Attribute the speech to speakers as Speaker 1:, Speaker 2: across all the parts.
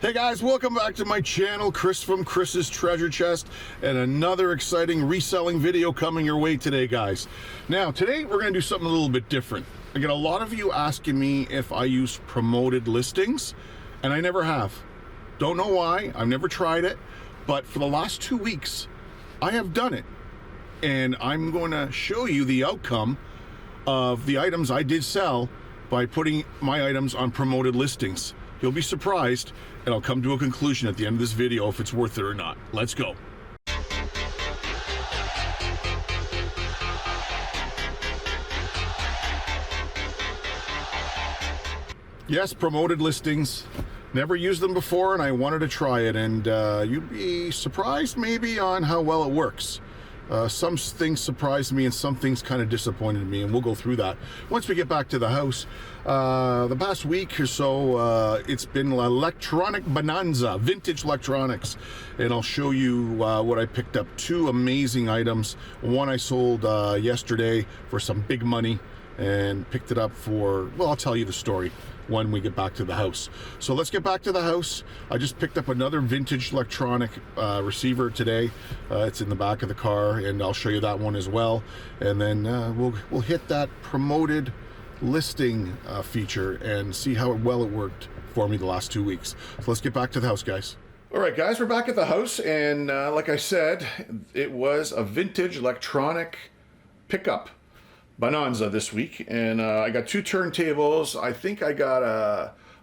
Speaker 1: Hey guys, welcome back to my channel, Chris from Chris's Treasure Chest, and another exciting reselling video coming your way today, guys. Now, today we're going to do something a little bit different. I get a lot of you asking me if I use promoted listings, and I never have. Don't know why, I've never tried it, but for the last 2 weeks, I have done it. And I'm going to show you the outcome of the items I did sell by putting my items on promoted listings. You'll be surprised, and I'll come to a conclusion at the end of this video if it's worth it or not. Let's go. Yes, promoted listings. Never used them before, and I wanted to try it, and you'd be surprised maybe on how well it works. Some things surprised me and some things kind of disappointed me, and we'll go through that once we get back to the house. The past week or so, it's been electronic bonanza, vintage electronics, and I'll show you what I picked up. Two amazing items. One I sold yesterday for some big money and picked it up for, well, I'll tell you the story when we get back to the house. So let's get back to the house. I just picked up another vintage electronic receiver today. It's in the back of the car, and I'll show you that one as well. And then we'll hit that promoted listing feature and see how well it worked for me the last 2 weeks. So let's get back to the house, guys. All right, guys, we're back at the house, and like I said, it was a vintage electronic pickup bonanza this week, and I got two turntables. I think I got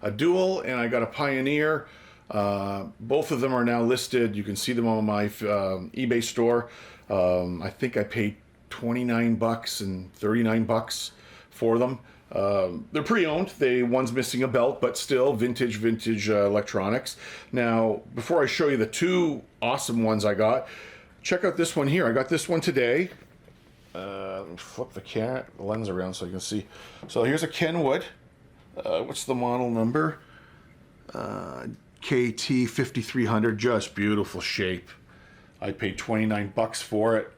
Speaker 1: a dual and I got a Pioneer. Both of them are now listed. You can see them on my eBay store. I think I paid 29 bucks and 39 bucks for them. They're pre-owned. One's missing a belt, but still vintage electronics. Now, before I show you the two awesome ones I got, check out this one here. I got this one today. Let me flip the lens around so you can see. So here's a Kenwood. What's the model number? KT5300. Just beautiful shape. I paid 29 bucks for it.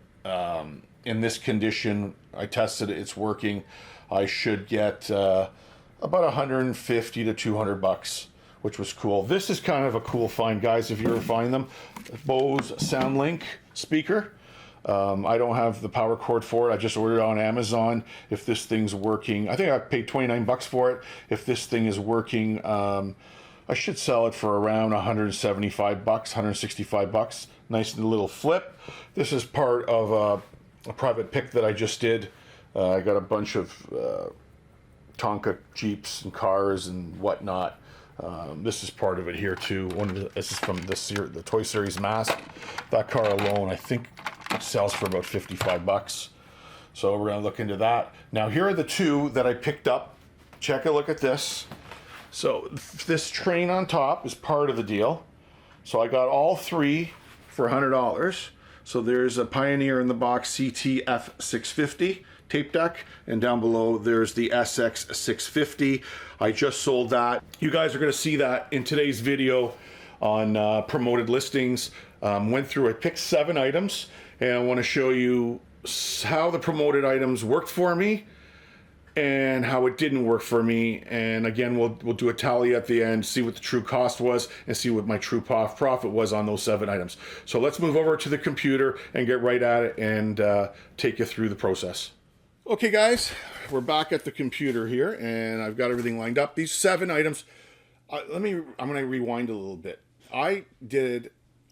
Speaker 1: In this condition, I tested it. It's working. I should get about 150 to 200 bucks, which was cool. This is kind of a cool find, guys, if you ever find them. Bose SoundLink speaker. I don't have the power cord for it. I just ordered it on Amazon. If this thing's working, I think I paid 29 bucks for it. If this thing is working, I should sell it for around 175 bucks, 165 bucks. Nice little flip. This is part of a private pick that I just did. I got a bunch of Tonka Jeeps and cars and whatnot. This is part of it here too. This is from the Toy Series mask. That car alone, I think, sells for about 55 bucks. So we're gonna look into that. Now here are the two that I picked up. Check a look at this. So this train on top is part of the deal. So I got all three for $100. So there's a Pioneer in the box, CTF650 tape deck, and down below there's the SX650. I just sold that. You guys are gonna see that in today's video on promoted listings. Went through it, picked 7 items, and I want to show you how the promoted items worked for me and how it didn't work for me. And again, we'll do a tally at the end, see what the true cost was, and see what my true profit was on those 7 items. So let's move over to the computer and get right at it and take you through the process. Okay, guys, we're back at the computer here, and I've got everything lined up. These 7 items, I'm going to rewind a little bit. I did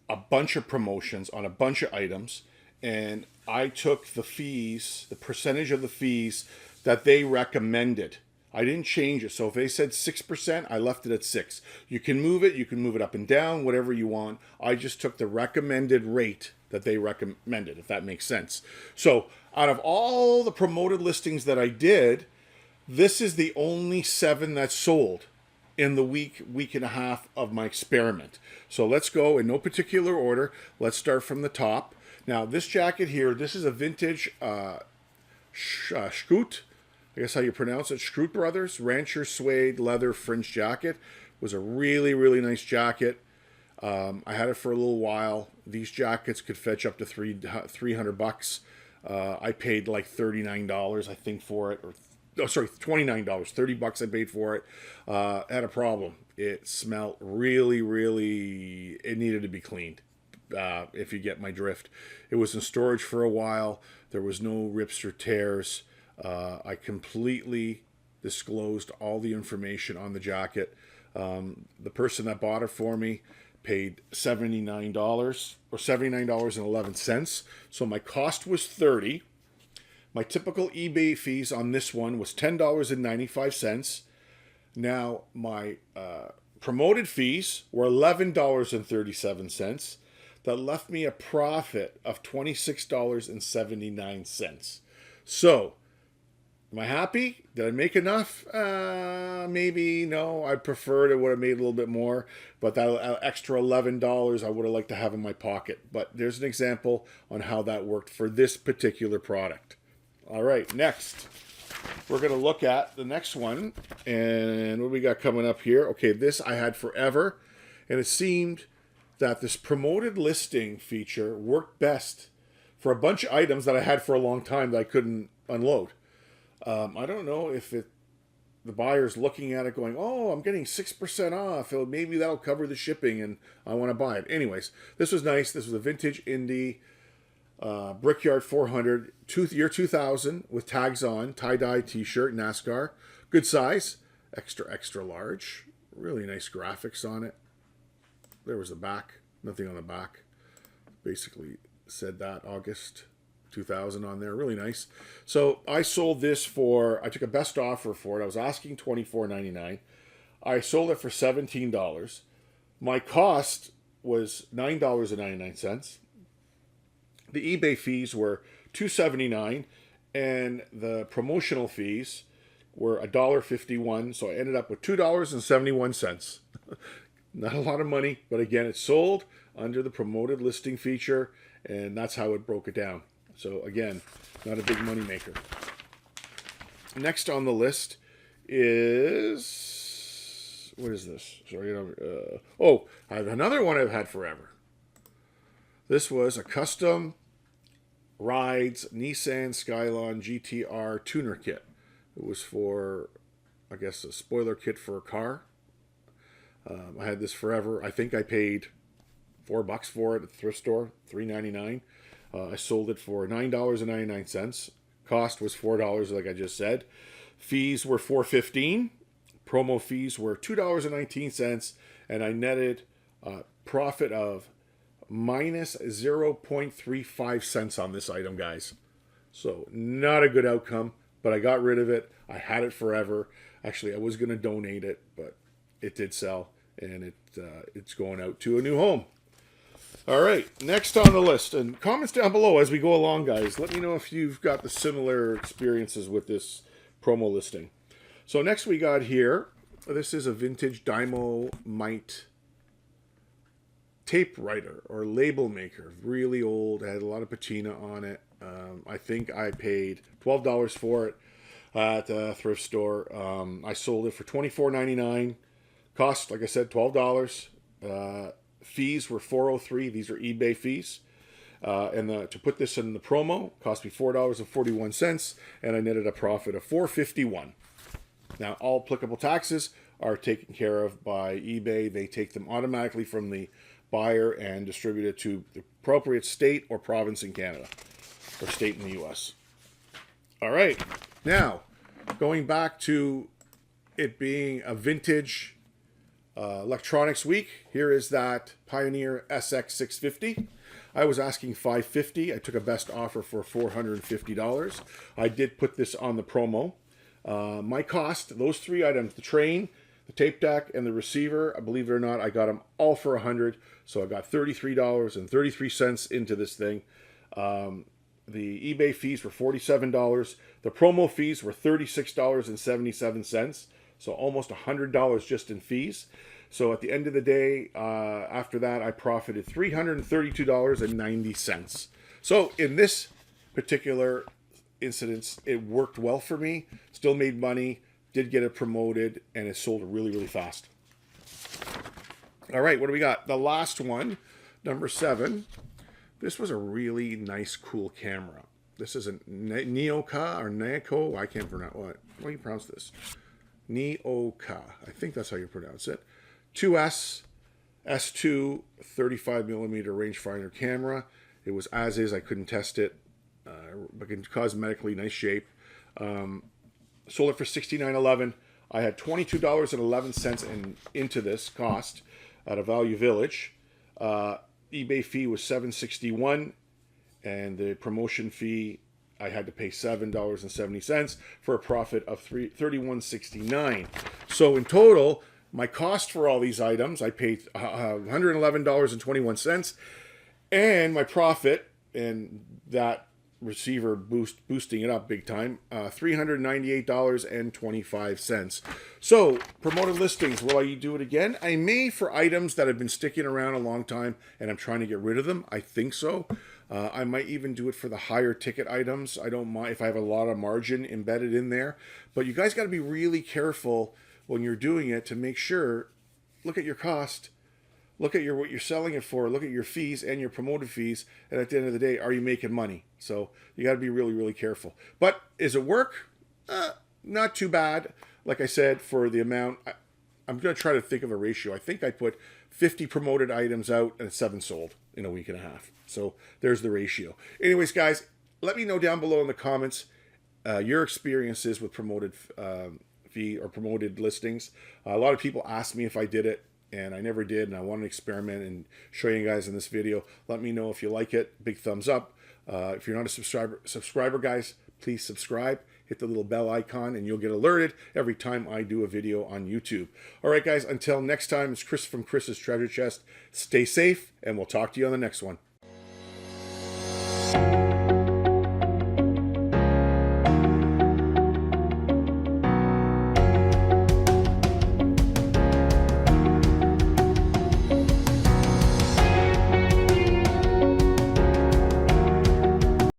Speaker 1: a bunch of promotions on a bunch of items, and I took the fees, the percentage of the fees that they recommended. I didn't change it. So if they said 6%, I left it at 6. You can move it up and down, whatever you want. I just took the recommended rate that they recommended, if that makes sense. So out of all the promoted listings that I did, this is the only 7 that sold in the week and a half of my experiment. So let's go in no particular order. Let's start from the top. Now this jacket here, this is a vintage Scoot, I guess how you pronounce it, Scoot Brothers Rancher Suede Leather Fringe Jacket. It was a really nice jacket. I had it for a little while. These jackets could fetch up to 300 bucks. I paid like $39, I think, for it, or Oh, sorry, $29. 30 bucks I paid for it. Had a problem. It smelled really, it needed to be cleaned. If you get my drift. It was in storage for a while. There was no rips or tears. I completely disclosed all the information on the jacket. The person that bought it for me paid $79 or $79.11. So my cost was $30. My typical eBay fees on this one was $10.95. Now my promoted fees were $11.37. That left me a profit of $26.79. So, am I happy? Did I make enough? Maybe, no. I preferred it would have made a little bit more, but that extra $11 I would have liked to have in my pocket. But there's an example on how that worked for this particular product. All right, next. We're going to look at the next one. And what do we got coming up here? Okay, this I had forever, and it seemed that this promoted listing feature worked best for a bunch of items that I had for a long time that I couldn't unload. I don't know if the buyer's looking at it going, oh, I'm getting 6% off. Maybe that'll cover the shipping and I want to buy it. Anyways, this was nice. This was a vintage Indy Brickyard 400, year 2000 with tags on, tie-dye t-shirt, NASCAR. Good size, extra large. Really nice graphics on it. There was the back, nothing on the back. Basically said that August 2000 on there, really nice. So I sold this for, I took a best offer for it. I was asking $24.99. I sold it for $17. My cost was $9.99. The eBay fees were $2.79, and the promotional fees were $1.51. So I ended up with $2.71. Not a lot of money, but again, it sold under the promoted listing feature, and that's how it broke it down. So again, not a big money maker. Next on the list is, what is this? Sorry, I have another one I've had forever. This was a custom rides Nissan Skyline GTR tuner kit. It was for, I guess, a spoiler kit for a car. I had this forever. I think I paid $4 for it at the thrift store, $3.99. I sold it for $9.99. Cost was $4, like I just said. Fees were $4.15. Promo fees were $2.19, and I netted a profit of minus 0.35 cents on this item, guys. So not a good outcome, but I got rid of it. I had it forever. Actually, I was going to donate it, but it did sell, and it's going out to a new home. All right, next on the list, and comments down below as we go along, guys. Let me know if you've got the similar experiences with this promo listing. So next we got here, this is a vintage Dynamite tape writer or label maker. Really old, had a lot of patina on it. I think I paid $12 for it at the thrift store. I sold it for $24.99. Cost, like I said, $12. Fees were $4.03. These are eBay fees. And to put this in the promo, cost me $4.41, and I netted a profit of $4.51. Now, all applicable taxes are taken care of by eBay. They take them automatically from the buyer and distribute it to the appropriate state or province in Canada, or state in the U.S. All right. Now, going back to it being a vintage electronics week, here is that Pioneer SX650. I was asking $550. I took a best offer for $450. I did put this on the promo. My cost, those three items, the train, the tape deck, and the receiver, believe it or not, I got them all for $100. So I got $33.33 into this thing. The eBay fees were $47. The promo fees were $36.77. So almost $100 just in fees. So at the end of the day, after that, I profited $332.90. So in this particular incident, it worked well for me. Still made money, did get it promoted, and it sold really, really fast. All right, what do we got? The last one, number 7. This was a really nice, cool camera. This is a Neoka or Neoko. I can't pronounce what. How do you pronounce this? Neoka. I think that's how you pronounce it. 2S S2 35 millimeter rangefinder camera. It was as is. I couldn't test it. But cosmetically nice shape. Sold it for $69.11. I had $22.11 into this cost at a Value Village. eBay fee was $7.61, and the promotion fee I had to pay $7.70 for a profit of $31.69. So in total, my cost for all these items, I paid $111.21, and my profit, and that receiver boosting it up big time, $398.25. So promoted listings, will I do it again? I may, for items that have been sticking around a long time and I'm trying to get rid of them. I think so. I might even do it for the higher ticket items. I don't mind if I have a lot of margin embedded in there, but you guys got to be really careful when you're doing it to make sure, look at your cost. Look at what you're selling it for. Look at your fees and your promoted fees. And at the end of the day, are you making money? So you got to be really, really careful. But is it work? Not too bad. Like I said, for the amount, I'm going to try to think of a ratio. I think I put 50 promoted items out and 7 sold in a week and a half. So there's the ratio. Anyways, guys, let me know down below in the comments your experiences with promoted fee or promoted listings. A lot of people asked me if I did it, and I never did, and I want to experiment and show you guys in this video. Let me know if you like it. Big thumbs up. If you're not a subscriber, guys, please subscribe. Hit the little bell icon, and you'll get alerted every time I do a video on YouTube. All right, guys, until next time, it's Chris from Chris's Treasure Chest. Stay safe, and we'll talk to you on the next one.